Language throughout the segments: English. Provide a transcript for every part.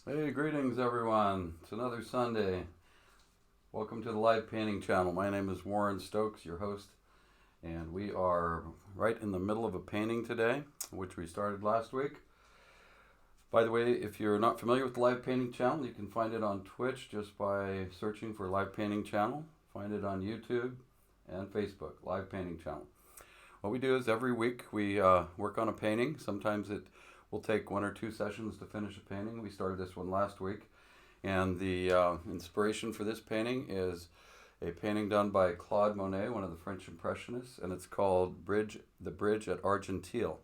Hey, greetings everyone. It's another Sunday. Welcome to the live painting channel. My name is Warren Stokes, your host, and we are right in the middle of a painting today, which we started last week. By the way, if you're not familiar with the live painting channel, you can find it on Twitch just by searching for live painting channel. Find it on YouTube and Facebook, live painting channel. What we do is every week we work on a painting. Sometimes it will take 1 or 2 sessions to finish a painting. We started this one last week. And the inspiration for this painting is a painting done by Claude Monet, one of the French Impressionists, and it's called The Bridge at Argenteuil,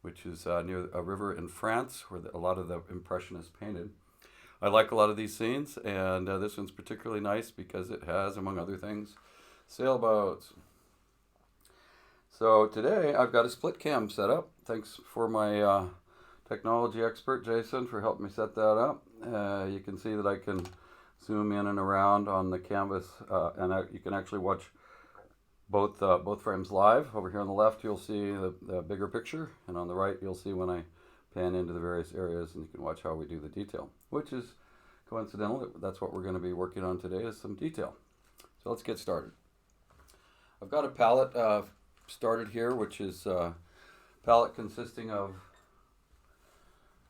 which is near a river in France where a lot of the Impressionists painted. I like a lot of these scenes, and this one's particularly nice because it has, among other things, sailboats. So today I've got a split cam set up. Thanks for my technology expert Jason for helping me set that up. You can see that I can zoom in and around on the canvas, and you can actually watch both frames live. Over here on the left you'll see the bigger picture, and on the right you'll see when I pan into the various areas, and you can watch how we do the detail, which is coincidental. That's what we're going to be working on today, is some detail. So let's get started. I've got a palette started here, which is a palette consisting of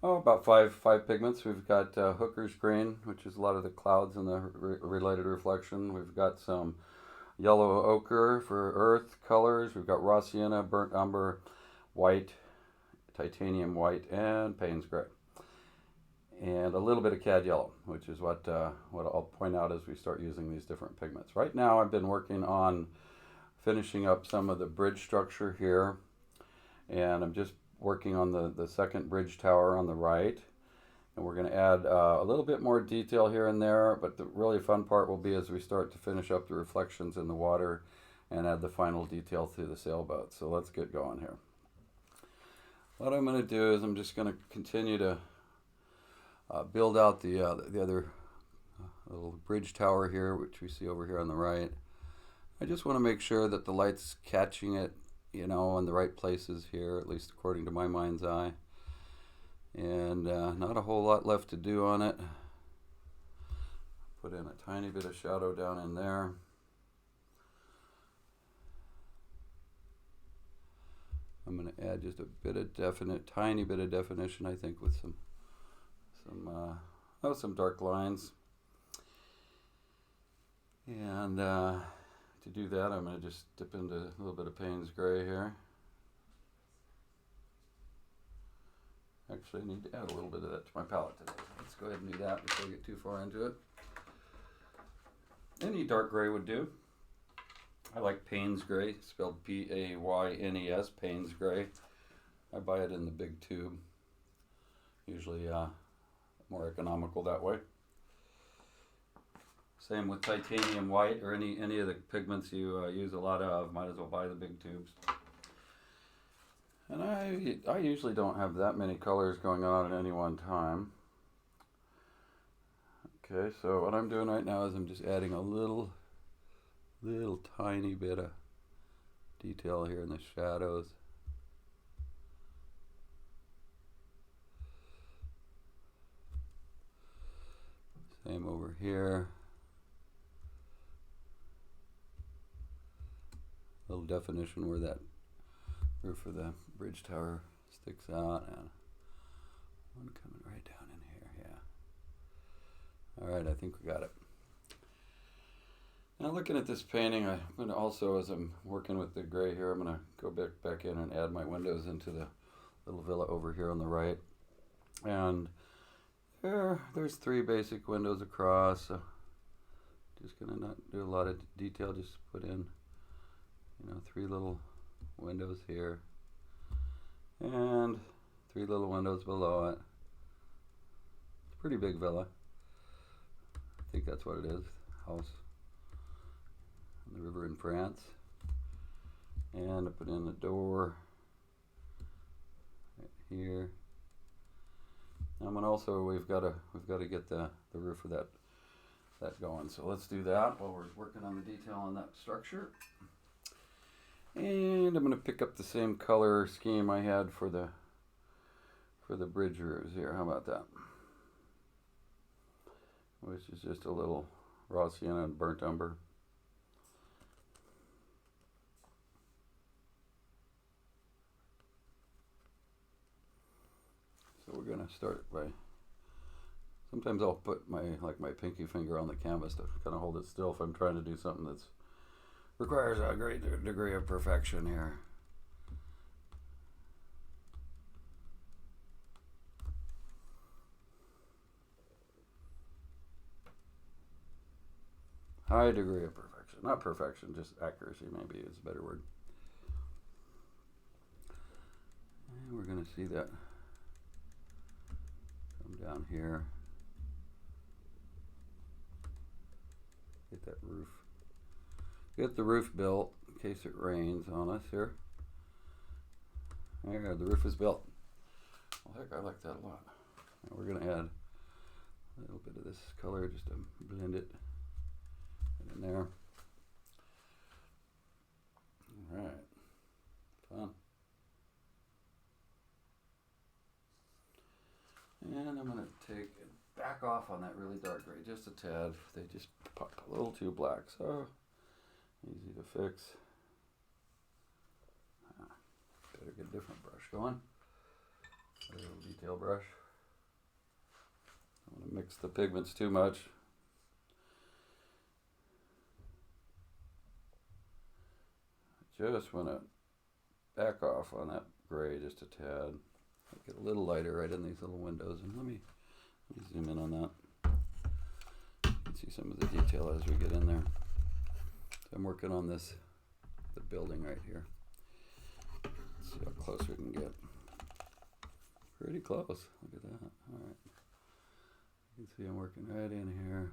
about five pigments. We've got Hooker's Green, which is a lot of the clouds and the related reflection. We've got some yellow ochre for earth colors. We've got raw sienna, burnt umber, white, titanium white, and Payne's gray. And a little bit of cad yellow, which is what I'll point out as we start using these different pigments. Right now I've been working on finishing up some of the bridge structure here, and I'm just working on the second bridge tower on the right, and we're going to add a little bit more detail here and there, but the really fun part will be as we start to finish up the reflections in the water and add the final detail through the sailboat. So let's get going here. What I'm going to do is I'm just going to continue to build out the other little bridge tower here, which we see over here on the right. I just want to make sure that the light's catching it, in the right places here, at least according to my mind's eye. And not a whole lot left to do on it. Put in a tiny bit of shadow down in there. I'm going to add just a bit of tiny bit of definition, I think, with some dark lines. And to do that, I'm going to just dip into a little bit of Payne's gray here. Actually, I need to add a little bit of that to my palette today. Let's go ahead and do that before we get too far into it. Any dark gray would do. I like Payne's gray, spelled P-A-Y-N-E-S, Payne's gray. I buy it in the big tube. Usually more economical that way. Same with titanium white, or any of the pigments you use a lot of. Might as well buy the big tubes. And I usually don't have that many colors going on at any one time. Okay, so what I'm doing right now is I'm just adding a little tiny bit of detail here in the shadows. Same over here. Little definition where that roof of the bridge tower sticks out, and one coming right down in here. Yeah. All right, I think we got it. Now looking at this painting, I'm going to also, as I'm working with the gray here, I'm going to go back in and add my windows into the little villa over here on the right. And there's 3 basic windows across. So just going to not do a lot of detail, just put in 3 little windows here and 3 little windows below it. It's a pretty big villa. I think that's what it is. House on the river in France. And I put in a door right here. And also we've got to get the roof of that going. So let's do that while we're working on the detail on that structure. And I'm going to pick up the same color scheme I had for the bridge roofs here. How about that? which is just a little raw sienna and burnt umber. So we're gonna start by, sometimes I'll put my pinky finger on the canvas to kind of hold it still if I'm trying to do something that's requires a great degree of perfection here. High degree of perfection. Not perfection, just accuracy maybe is a better word. And we're going to see that come down here. Get that roof. Get the roof built in case it rains on us here. There, the roof is built. Well, heck, I like that a lot. Now we're going to add a little bit of this color just to blend it in there. All right, fun. And I'm going to take and back off on that really dark gray just a tad. They just pop a little too black, so easy to fix. Better get a different brush going. A little detail brush. I don't want to mix the pigments too much. Just want to back off on that gray just a tad. Get a little lighter right in these little windows, and let me zoom in on that. You can see some of the detail as we get in there. So I'm working on the building right here. Let's see how close we can get. Pretty close. Look at that. All right. You can see I'm working right in here.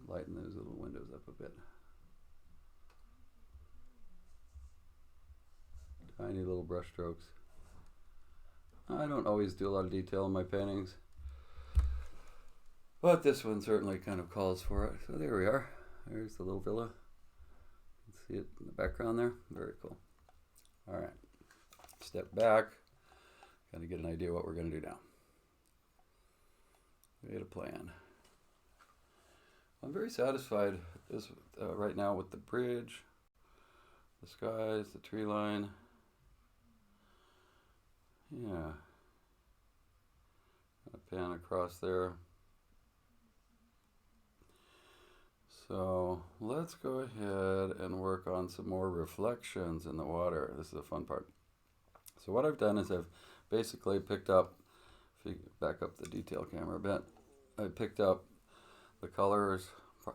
Lighten those little windows up a bit. Tiny little brush strokes. I don't always do a lot of detail in my paintings, but this one certainly kind of calls for it. So there we are. There's the little villa. You can see it in the background there. Very cool. All right. Step back. Kind of get an idea what we're going to do now. We had a plan. I'm very satisfied right now with the bridge, the skies, the tree line. Yeah. Pan across there. So let's go ahead and work on some more reflections in the water. This is the fun part. So what I've done is I've basically picked up, if you back up the detail camera a bit, I picked up the colors,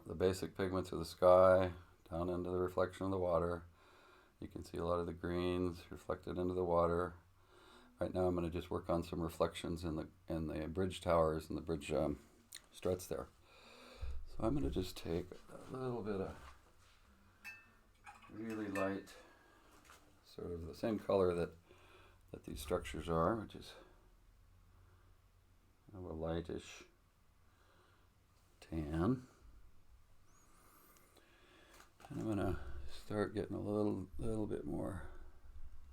the basic pigments of the sky, down into the reflection of the water. You can see a lot of the greens reflected into the water. Right now I'm going to just work on some reflections in the bridge towers and the bridge struts there. So I'm going to just take a little bit of really light, sort of the same color that these structures are, which is kind of a lightish tan. And I'm going to start getting a little bit more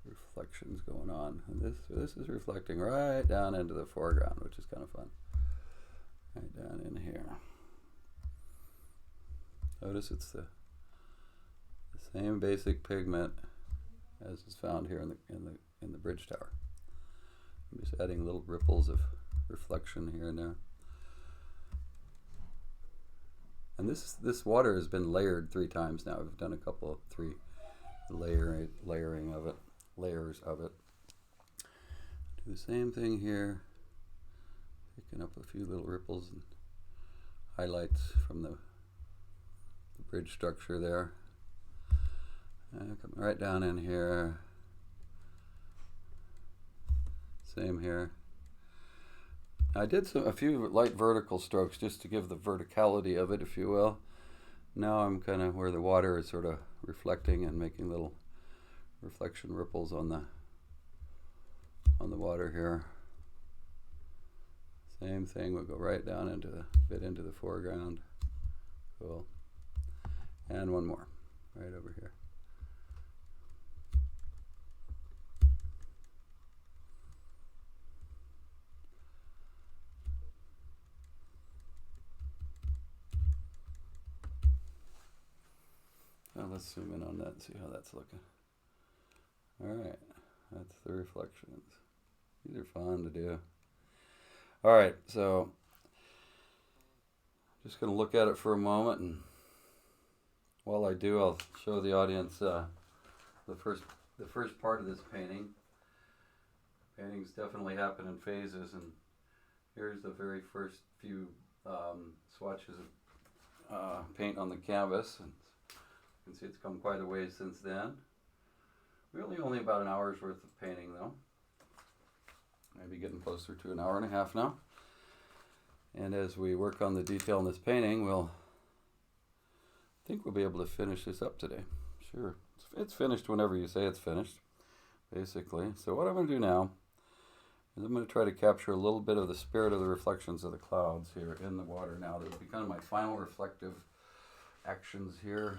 reflections going on. And this is reflecting right down into the foreground, which is kind of fun. Right down in here. Notice it's the same basic pigment as is found here in the bridge tower. I'm just adding little ripples of reflection here and there. And this water has been layered 3 times now. We've done a couple of 3 layering of it, layers of it. Do the same thing here, picking up a few little ripples and highlights from the bridge structure there. And come right down in here. Same here. I did a few light vertical strokes just to give the verticality of it, if you will. Now I'm kind of where the water is sort of reflecting and making little reflection ripples on the water here. Same thing, we'll go right down into the foreground. Cool. And one more, right over here. let's zoom in on that and see how that's looking. Alright, that's the reflections. These are fun to do. Alright, so just going to look at it for a moment, and while I do, I'll show the audience the first part of this painting. Paintings definitely happen in phases, and here's the very first few swatches of paint on the canvas. And you can see it's come quite a ways since then. Really only about an hour's worth of painting though. Maybe getting closer to an hour and a half now. And as we work on the detail in this painting, I think we'll be able to finish this up today. Sure, it's finished whenever you say it's finished, basically. So what I'm going to do now is I'm going to try to capture a little bit of the spirit of the reflections of the clouds here in the water now. That will be kind of my final reflective actions here.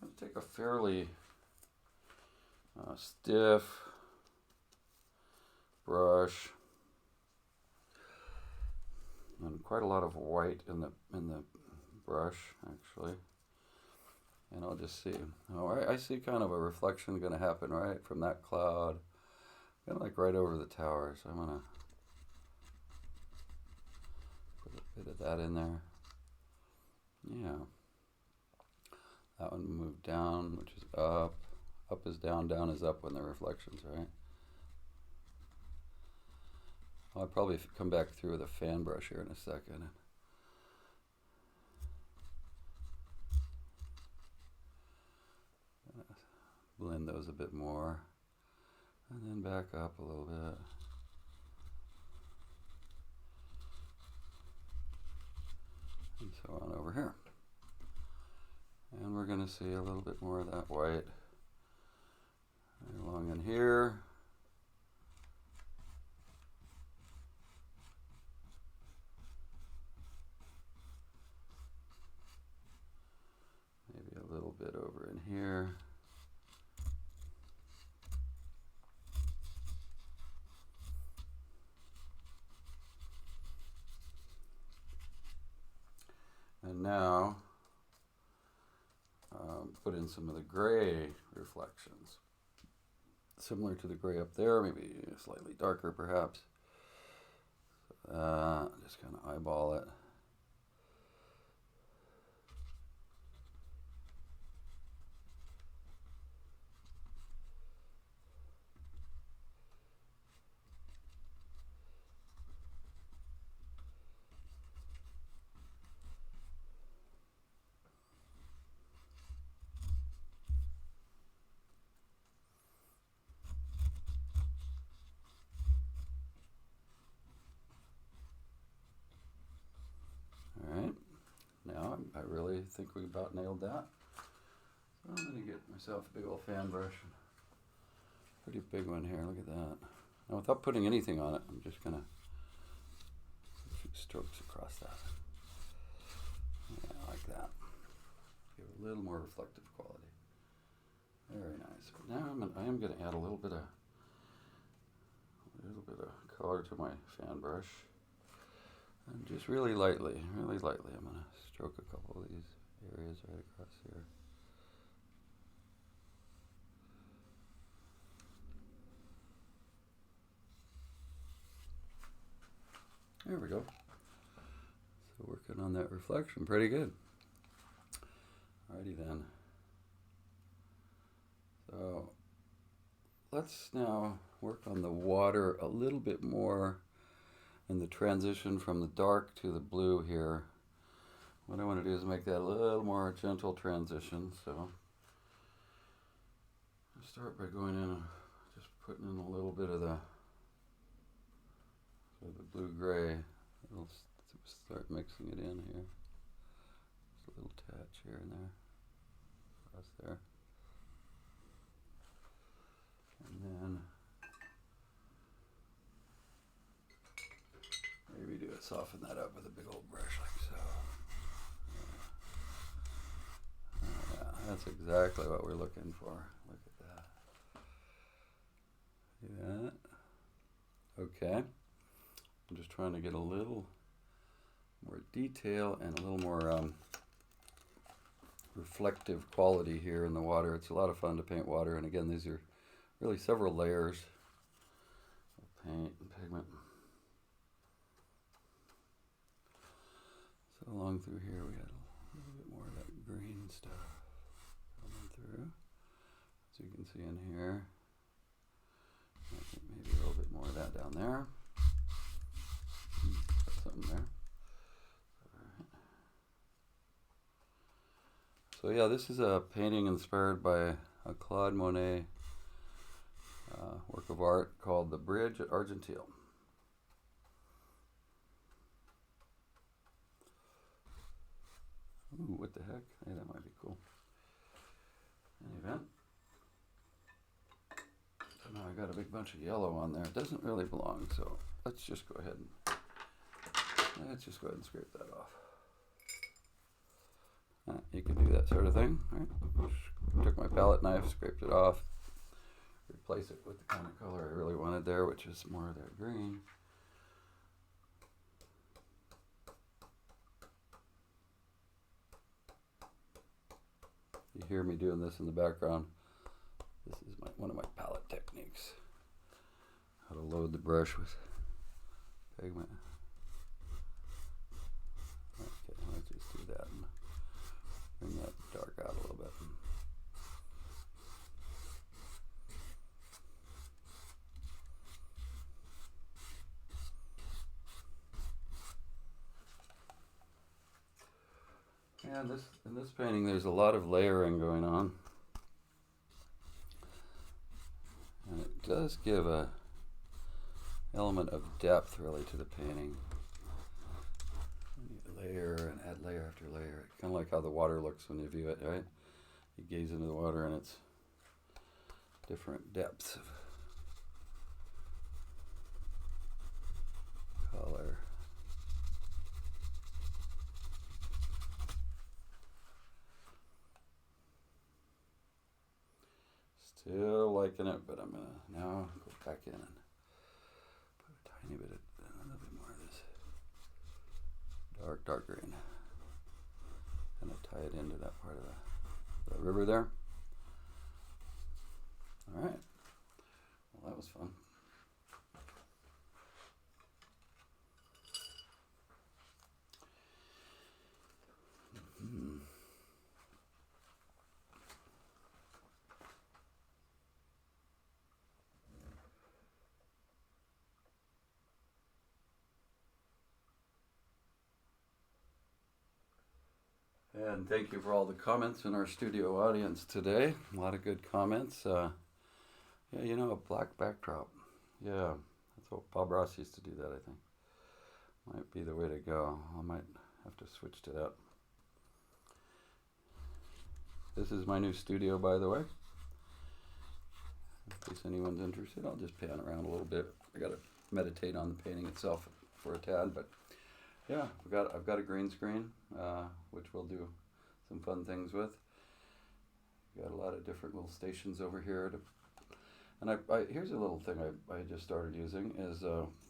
I'm going to take a fairly stiff brush and quite a lot of white in the brush actually, and I'll just see. Oh, I see kind of a reflection going to happen right from that cloud, kind of like right over the tower. So I'm going to put a bit of that in there. Yeah, that one moved down, which is up. Up is down, down is up when the reflections, right? I'll probably come back through with a fan brush here in a second. Blend those a bit more, and then back up a little bit. And so on over here. And we're going to see a little bit more of that white right along in here. Maybe a little bit over in here. And now put in some of the gray reflections. Similar to the gray up there, maybe slightly darker perhaps. Just kind of eyeball it. I really think we about nailed that. So I'm going to get myself a big old fan brush. Pretty big one here, look at that. Now without putting anything on it, I'm just going to put a few strokes across that. Yeah, like that. Give it a little more reflective quality. Very nice. But now I am going to add a little bit of color to my fan brush. And just really lightly, I'm going to stroke a couple of these areas right across here. There we go. So working on that reflection, pretty good. Alrighty then. So let's now work on the water a little bit more and the transition from the dark to the blue here. What I want to do is make that a little more gentle transition. So I'll start by going in and just putting in a little bit of the blue-gray. It'll start mixing it in here. Just a little touch here and there, across there. And then maybe soften that up with a big old brush like so. Yeah, that's exactly what we're looking for. Look at that. See that? Okay. I'm just trying to get a little more detail and a little more reflective quality here in the water. It's a lot of fun to paint water, and again, these are really several layers of paint and pigment. So along through here we had a little bit more of that green stuff coming through, as you can see in here. I think maybe a little bit more of that down there. Got something there. Alright. So yeah, this is a painting inspired by a Claude Monet work of art called The Bridge at Argenteuil. Ooh, what the heck? Hey, that might be cool. In any event. So now I got a big bunch of yellow on there. It doesn't really belong, so let's just go ahead and scrape that off. You can do that sort of thing. Right? Took my palette knife, scraped it off, replace it with the kind of color I really wanted there, which is more of that green. You hear me doing this in the background. This is one of my palette techniques. How to load the brush with pigment. Okay, let's just do that and bring that dark out a little bit. And in this painting there's a lot of layering going on. And it does give a element of depth really to the painting. You layer and add layer after layer. Kind of like how the water looks when you view it, right? You gaze into the water and it's different depths of color. Still liking it, but I'm gonna now go back in and put a tiny bit of, a little bit more of this dark green. Kind of tie it into that part of the river there. All right. Well, that was fun. And thank you for all the comments in our studio audience today. A lot of good comments. Yeah, you know, a black backdrop. Yeah, that's what Bob Ross used to do that, I think. Might be the way to go. I might have to switch to that. This is my new studio, by the way. In case anyone's interested, I'll just pan around a little bit. I got to meditate on the painting itself for a tad, but yeah, I've got a green screen, which we'll do some fun things with. Got a lot of different little stations over here. And here's a little thing I just started using is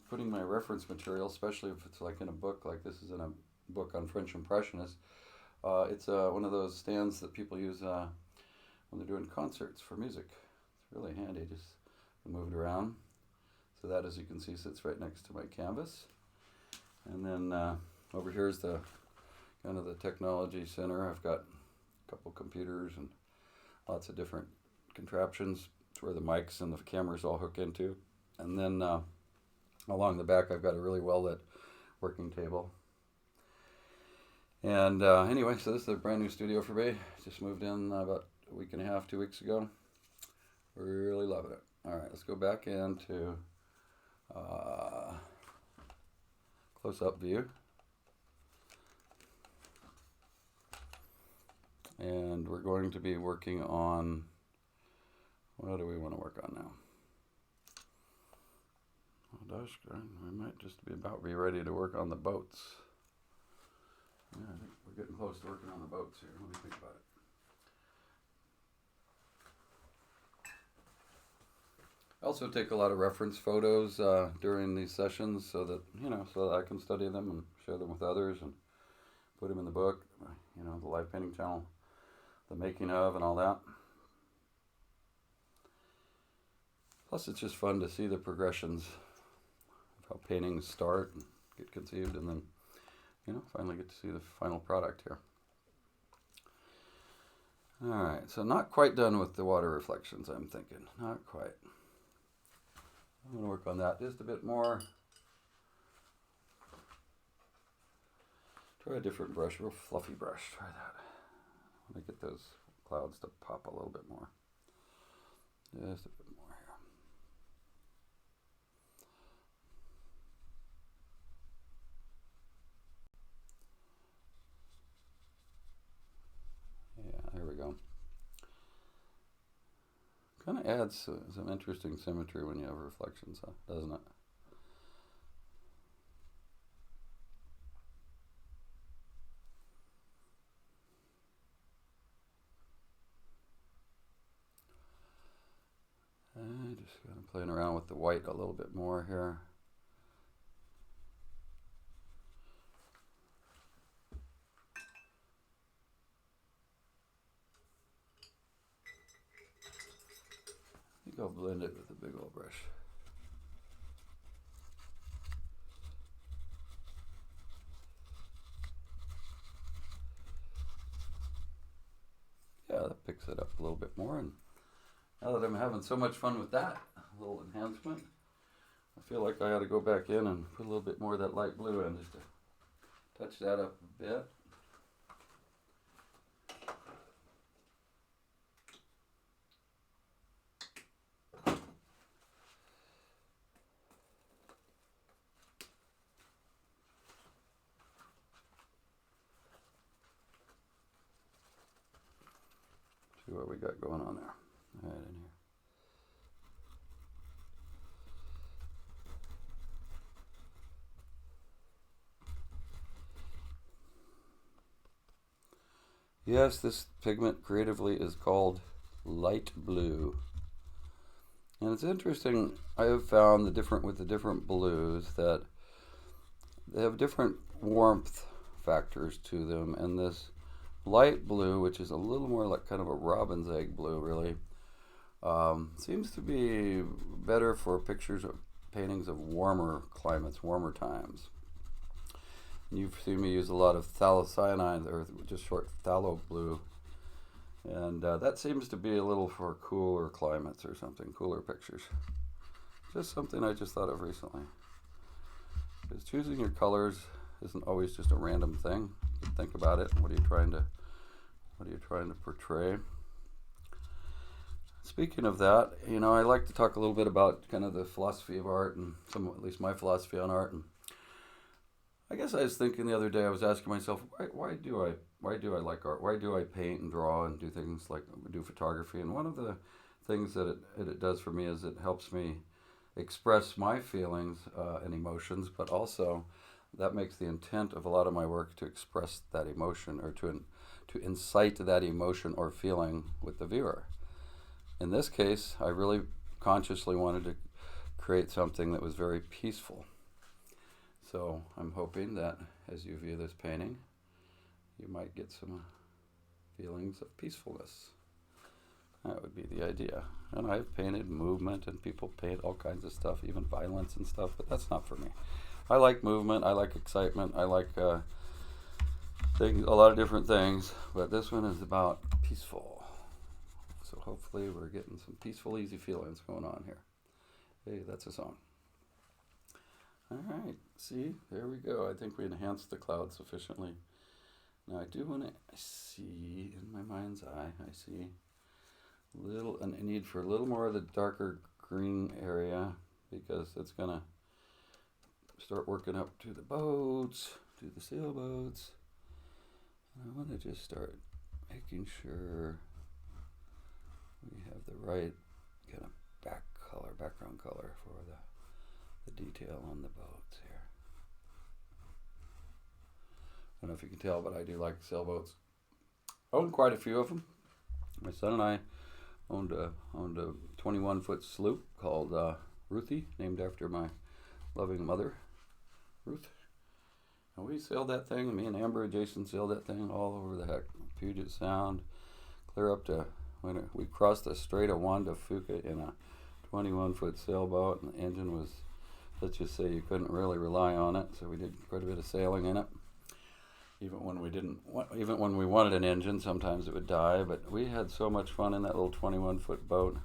putting my reference material, especially if it's like in a book, like this is in a book on French Impressionists. It's one of those stands that people use when they're doing concerts for music. It's really handy, just move it around. So that, as you can see, sits right next to my canvas. And then over here is the kind of the technology center. I've got a couple computers and lots of different contraptions. It's where the mics and the cameras all hook into. And then along the back I've got a really well lit working table. And anyway, so this is a brand new studio for me. Just moved in about a week and a half, 2 weeks ago. Really loving it. All right, let's go back into close-up view. And we're going to be working on, what do we want to work on now? Oh, gosh, we might just be ready to work on the boats. Yeah, I think we're getting close to working on the boats here. Let me think about it. I also take a lot of reference photos during these sessions so that I can study them and share them with others and put them in the book, the live painting channel. the making of and all that. Plus, it's just fun to see the progressions of how paintings start and get conceived, and then, finally get to see the final product here. All right, so not quite done with the water reflections, I'm thinking. Not quite. I'm going to work on that just a bit more. Try a different brush, real fluffy brush. Try that. I want to get those clouds to pop a little bit more. Just a bit more here. Yeah, there we go. Kind of adds some interesting symmetry when you have reflections, doesn't it? I'm just kind of playing around with the white a little bit more here. I think I'll blend it with a big old brush. Yeah, that picks it up a little bit more, and now that I'm having so much fun with that little enhancement, I feel like I ought to go back in and put a little bit more of that light blue in just to touch that up a bit. See what we got going on there. Right in here. Yes, this pigment creatively is called light blue. And it's interesting, I have found with the different blues that they have different warmth factors to them, and this light blue, which is a little more like kind of a robin's egg blue really, seems to be better for paintings of warmer climates, warmer times. You've seen me use a lot of phthalocyanide, or just short phthalo blue, and that seems to be a little for cooler climates or something, cooler pictures. Just something I just thought of recently. Because choosing your colors isn't always just a random thing. You can think about it. What are you trying to portray? Speaking of that, I like to talk a little bit about kind of the philosophy of art, and at least my philosophy on art. And I guess I was thinking the other day, I was asking myself, why do I like art? Why do I paint and draw and do things like do photography? And one of the things that it does for me is it helps me express my feelings and emotions, but also that makes the intent of a lot of my work to express that emotion, or to incite that emotion or feeling with the viewer. In this case, I really consciously wanted to create something that was very peaceful. So I'm hoping that as you view this painting, you might get some feelings of peacefulness. That would be the idea. And I've painted movement, and people paint all kinds of stuff, even violence and stuff, but that's not for me. I like movement, I like excitement, I like things, a lot of different things, but this one is about peaceful. So hopefully we're getting some peaceful, easy feelings going on here. Hey, that's a song. All right, see, there we go. I think we enhanced the cloud sufficiently. Now I do want to see, in my mind's eye, I see a need for a little more of the darker green area, because it's going to start working up to the boats, to the sailboats. And I want to just start making sure we have the right kind of background color for the detail on the boats here. I don't know if you can tell, but I do like sailboats. I own quite a few of them. My son and I owned a 21-foot sloop called Ruthie, named after my loving mother, Ruth. And we sailed that thing. Me and Amber and Jason sailed that thing all over the heck. Puget Sound, clear up to when we crossed the Strait of Juan de Fuca in a 21-foot sailboat, and the engine was, let's just say, you couldn't really rely on it. So we did quite a bit of sailing in it. Even when we wanted an engine, sometimes it would die. But we had so much fun in that little 21-foot boat.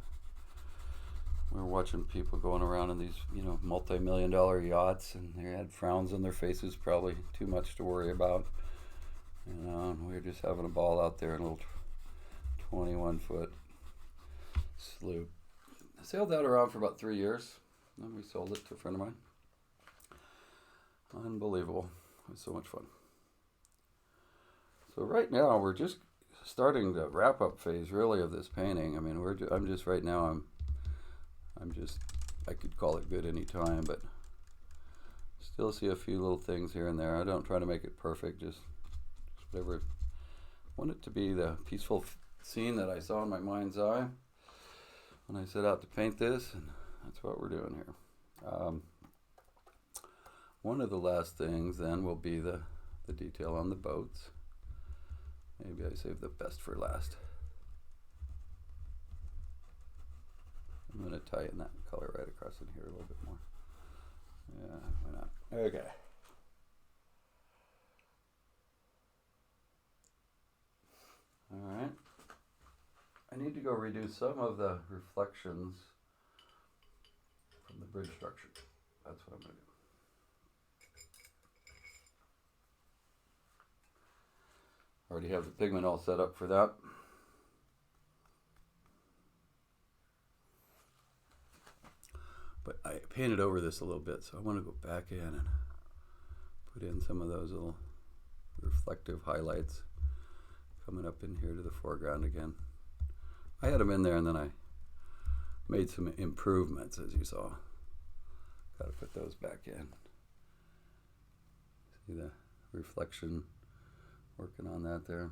We were watching people going around in these, multi-million-dollar yachts, and they had frowns on their faces, probably too much to worry about. And we were just having a ball out there in a little 21-foot sloop. I sailed that around for about 3 years. Then we sold it to a friend of mine. Unbelievable. It was so much fun. So right now we're just starting the wrap-up phase, really, of this painting. I mean, I could call it good any time, but still see a few little things here and there. I don't try to make it perfect, just whatever. I want it to be the peaceful scene that I saw in my mind's eye when I set out to paint this, and that's what we're doing here. One of the last things then will be the detail on the boats. Maybe I saved the best for last. I'm going to tie in that color right across in here a little bit more. Yeah, why not? Okay. Alright. I need to go redo some of the reflections from the bridge structure. That's what I'm going to do. Already have the pigment all set up for that. But I painted over this a little bit, so I want to go back in and put in some of those little reflective highlights coming up in here to the foreground again. I had them in there, and then I made some improvements, as you saw. Got to put those back in. See the reflection, working on that there.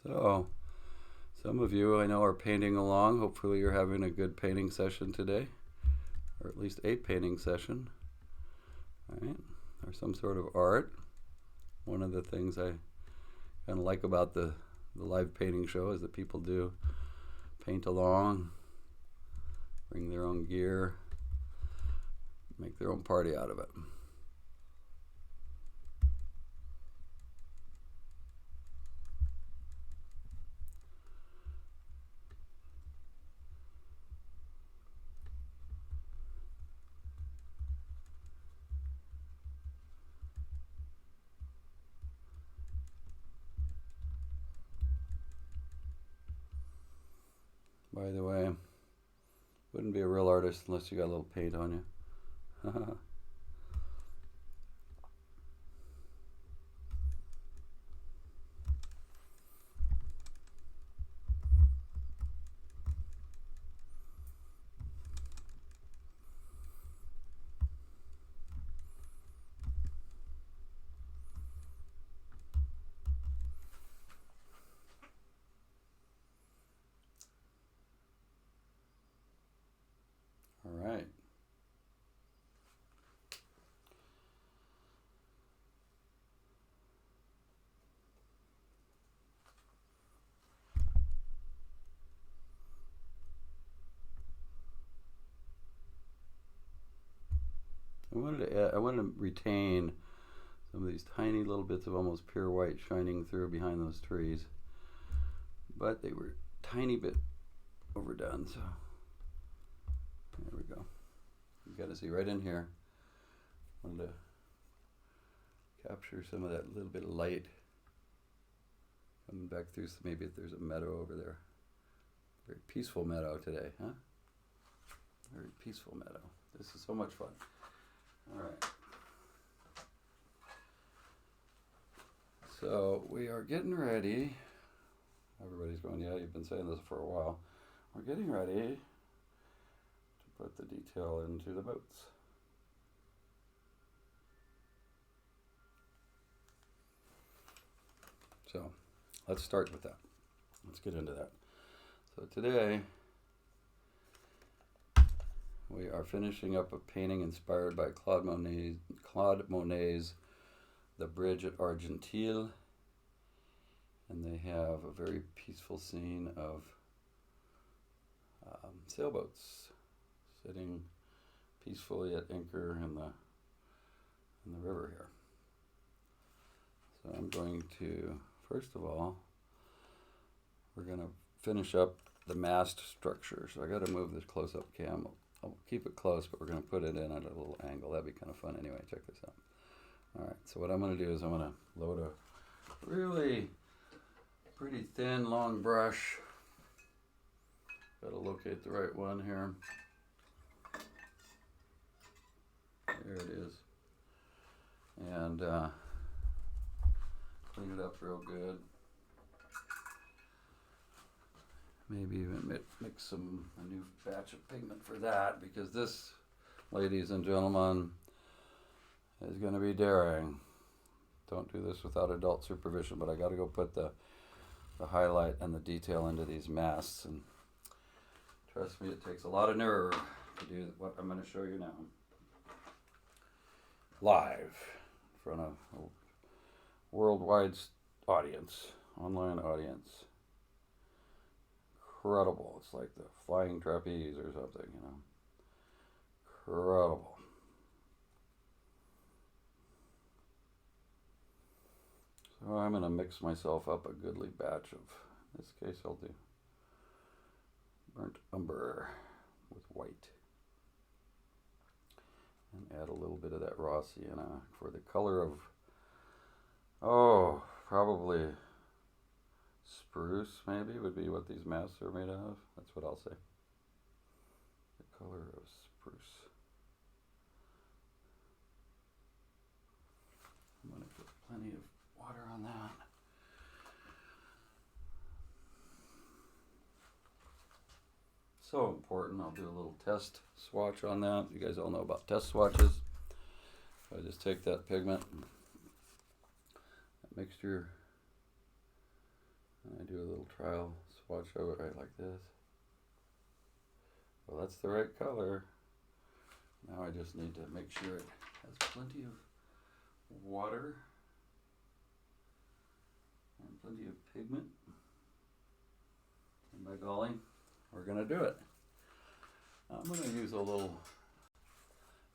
So, some of you I know are painting along. Hopefully you're having a good painting session today, or at least a painting session, right? Or some sort of art. One of the things I kind of like about the live painting show is that people do paint along, bring their own gear, make their own party out of it. By the way, wouldn't be a real artist unless you got a little paint on you. All right. I wanted to retain some of these tiny little bits of almost pure white shining through behind those trees. but they were a tiny bit overdone, so there we go. You got to see right in here. Wanted to capture some of that little bit of light coming back through. So maybe if there's a meadow over there. Very peaceful meadow today, huh? Very peaceful meadow. This is so much fun. All right. So we are getting ready. Everybody's going, yeah, you've been saying this for a while. We're getting ready to put the detail into the boats. So let's start with that. Let's get into that. So today we are finishing up a painting inspired by Claude Monet's The Bridge at Argenteuil. And they have a very peaceful scene of sailboats sitting peacefully at anchor in the river here. So I'm going to, first of all, we're going to finish up the mast structure. So I got to move this close-up cam. I'll keep it close, but we're going to put it in at a little angle. That'd be kind of fun anyway. Check this out. All right, so what I'm going to do is I'm going to load a really pretty thin, long brush. Got to locate the right one here. There it is. And clean it up real good. Maybe even mix a new batch of pigment for that, because this, ladies and gentlemen, is going to be daring. Don't do this without adult supervision, but I got to go put the highlight and the detail into these masts, and trust me, it takes a lot of nerve to do what I'm going to show you now. Live in front of a worldwide audience, online audience. Incredible. It's like the flying trapeze or something, you know. Incredible. So I'm going to mix myself up a goodly batch of, in this case I'll do burnt umber with white. And add a little bit of that raw sienna for the color of, probably spruce maybe would be what these masks are made of. That's what I'll say. The color of spruce. I'm going to put plenty of water on that. So important. I'll do a little test swatch on that. You guys all know about test swatches. So I just take that pigment, that mixture, and I do a little trial swatch over it right like this. Well, that's the right color. Now I just need to make sure it has plenty of water and plenty of pigment. And by golly, we're going to do it. I'm going to use a little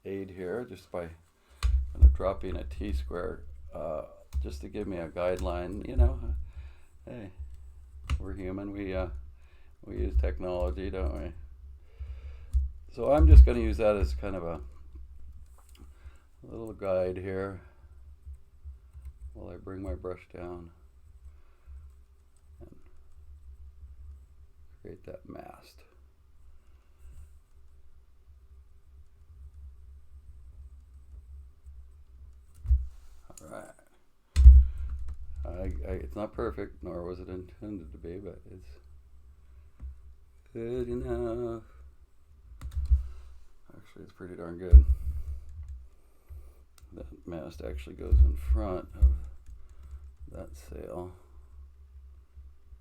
aid here just by kind of dropping a T-square just to give me a guideline. You know, hey, we're human. We use technology, don't we? So I'm just going to use that as kind of a little guide here while I bring my brush down and create that mast. All right. It's not perfect, nor was it intended to be, but it's good enough. Actually, it's pretty darn good. That mast actually goes in front of that sail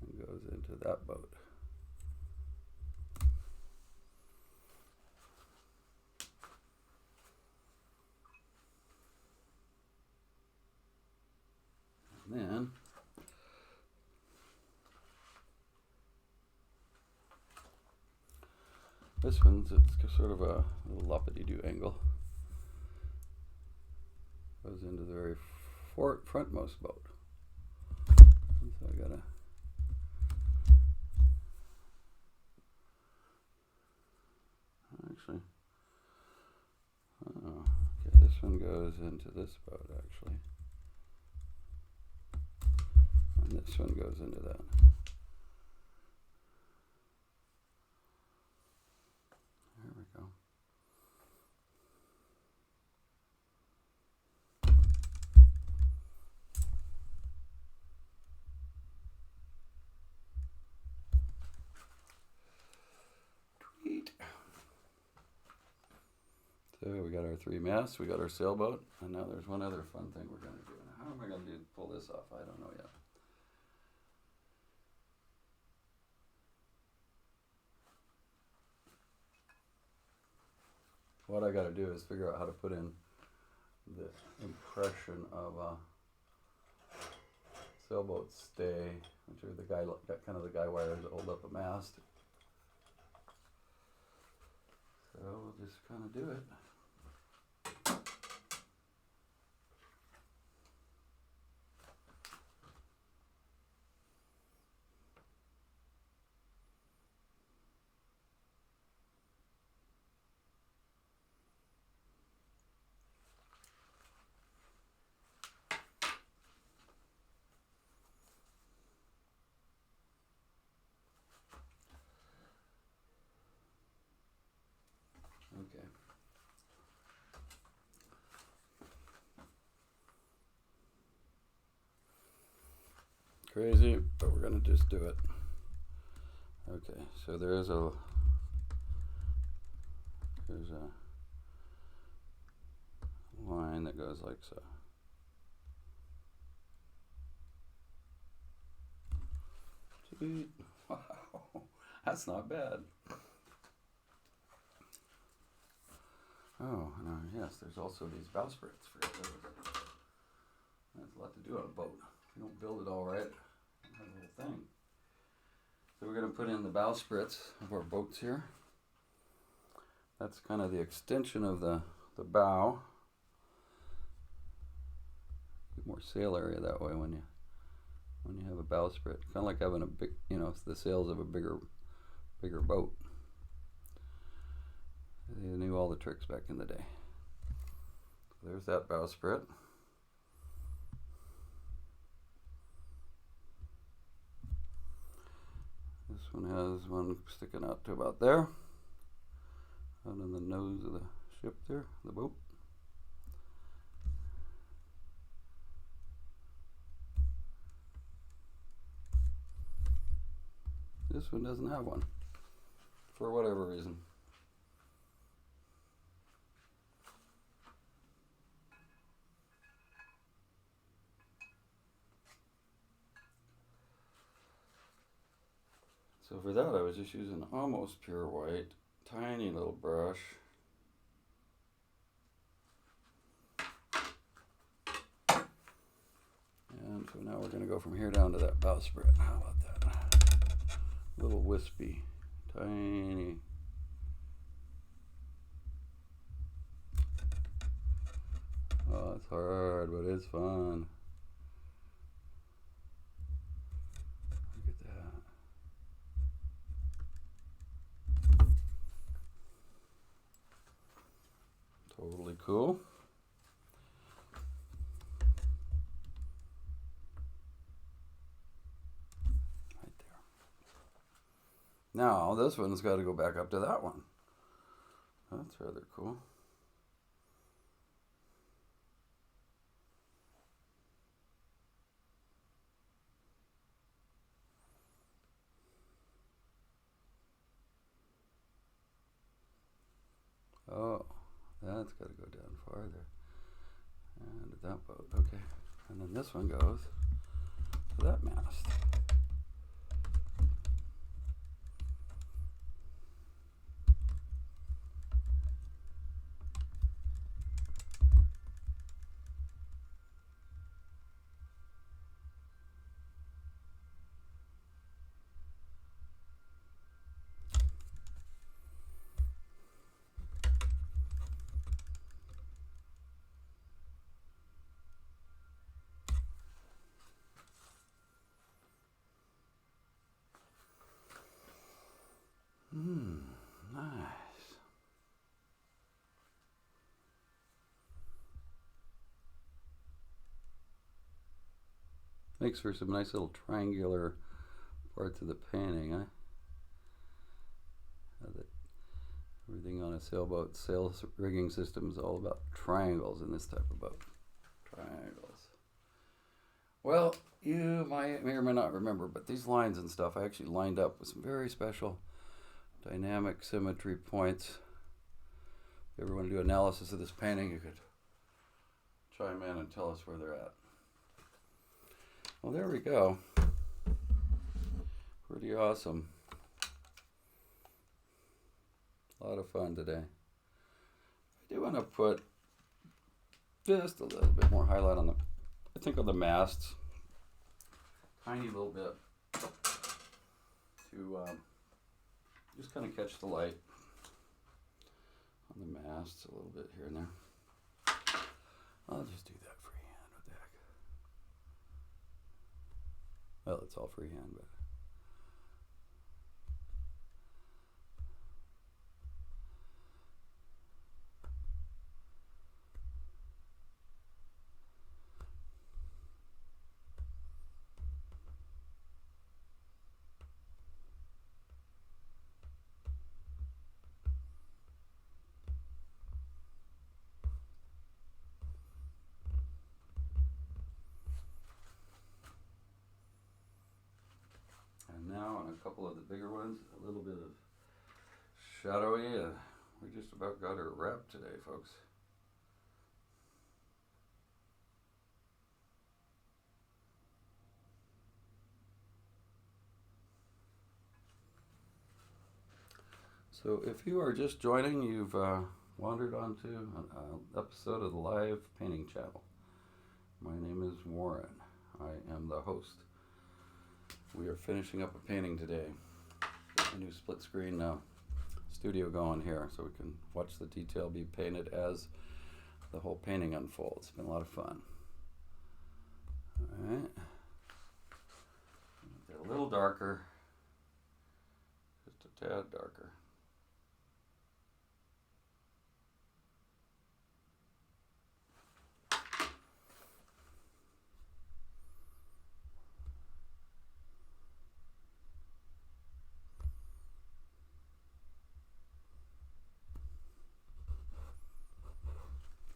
and goes into that boat. And then this one's, it's sort of a little lop-a-dee-doo angle. Goes into the very frontmost boat. And so I gotta one goes into this boat actually. And this one goes into that. There we go. Tweet. So we got our 3 masts, we got our sailboat, and now there's one other fun thing we're going to do. Now, how am I going to pull this off? I don't know yet. What I got to do is figure out how to put in the impression of a sailboat stay, which are the guy guy wires that hold up a mast. So we'll just kind of do it. Okay. Crazy, but we're going to just do it. Okay, so there's a line that goes like so. Sweet. Wow, that's not bad. Oh, and yes, there's also these bowsprits for those. That's a lot to do on a boat. If you don't build it all right, that's the whole thing. So we're going to put in the bowsprits of our boats here. That's kind of the extension of the bow. Get more sail area that way when you have a bowsprit. Kind of like having a big, the sails of a bigger boat. They knew all the tricks back in the day. So there's that bowsprit. This one has one sticking out to about there. Out in the nose of the ship there, the boat. This one doesn't have one, for whatever reason. So for that I was just using almost pure white, tiny little brush. And so now we're going to go from here down to that bowsprit. How about that? Little wispy, tiny. Oh, it's hard, but it's fun. Look at that. Totally cool. Now this one's got to go back up to that one. That's rather cool. Oh, that's got to go down farther. And at that boat, okay. And then this one goes to that mast. Makes for some nice little triangular parts of the painting, huh? Everything on a sailboat sail rigging system is all about triangles in this type of boat. Triangles. Well, you may or may not remember, but these lines and stuff I actually lined up with some very special dynamic symmetry points. If you ever want to do analysis of this painting, you could chime in and tell us where they're at. Well, there we go. Pretty awesome. A lot of fun today. I do want to put just a little bit more highlight on on the masts. Tiny little bit to just kind of catch the light on the masts a little bit here and there. I'll just do that freehand. What the heck? Well, it's all freehand, but now on a couple of the bigger ones, a little bit of shadowy. We just about got her wrapped today, folks. So if you are just joining, you've wandered onto an episode of the Live Painting Channel. My name is Warren. I am the host. We are finishing up a painting today. A new split screen studio going here so we can watch the detail be painted as the whole painting unfolds. It's been a lot of fun. Alright. Get a little darker. Just a tad darker.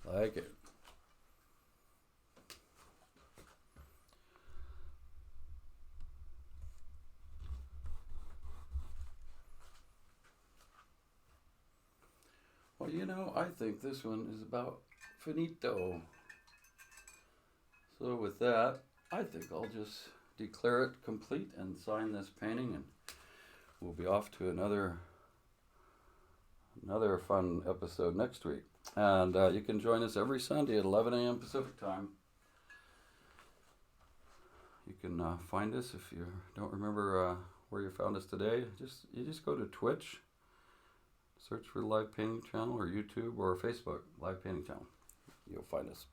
Like it. Well, you know, I think this one is about finito. So with that, I think I'll just declare it complete and sign this painting, and we'll be off to another fun episode next week. And you can join us every Sunday at 11 a.m. Pacific time. You can find us if you don't remember where you found us today. You just go to Twitch, search for the Live Painting Channel, or YouTube, or Facebook, Live Painting Channel. You'll find us.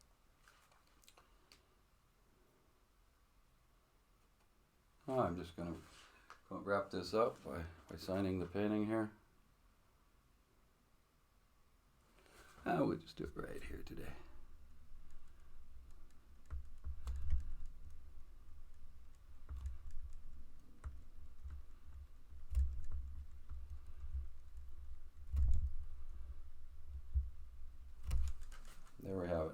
I'm just going to wrap this up by signing the painting here. We'll just do it right here today. There we have it.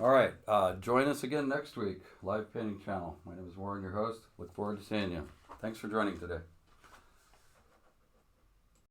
All right, join us again next week, Live Painting Channel. My name is Warren, your host. Look forward to seeing you. Thanks for joining today.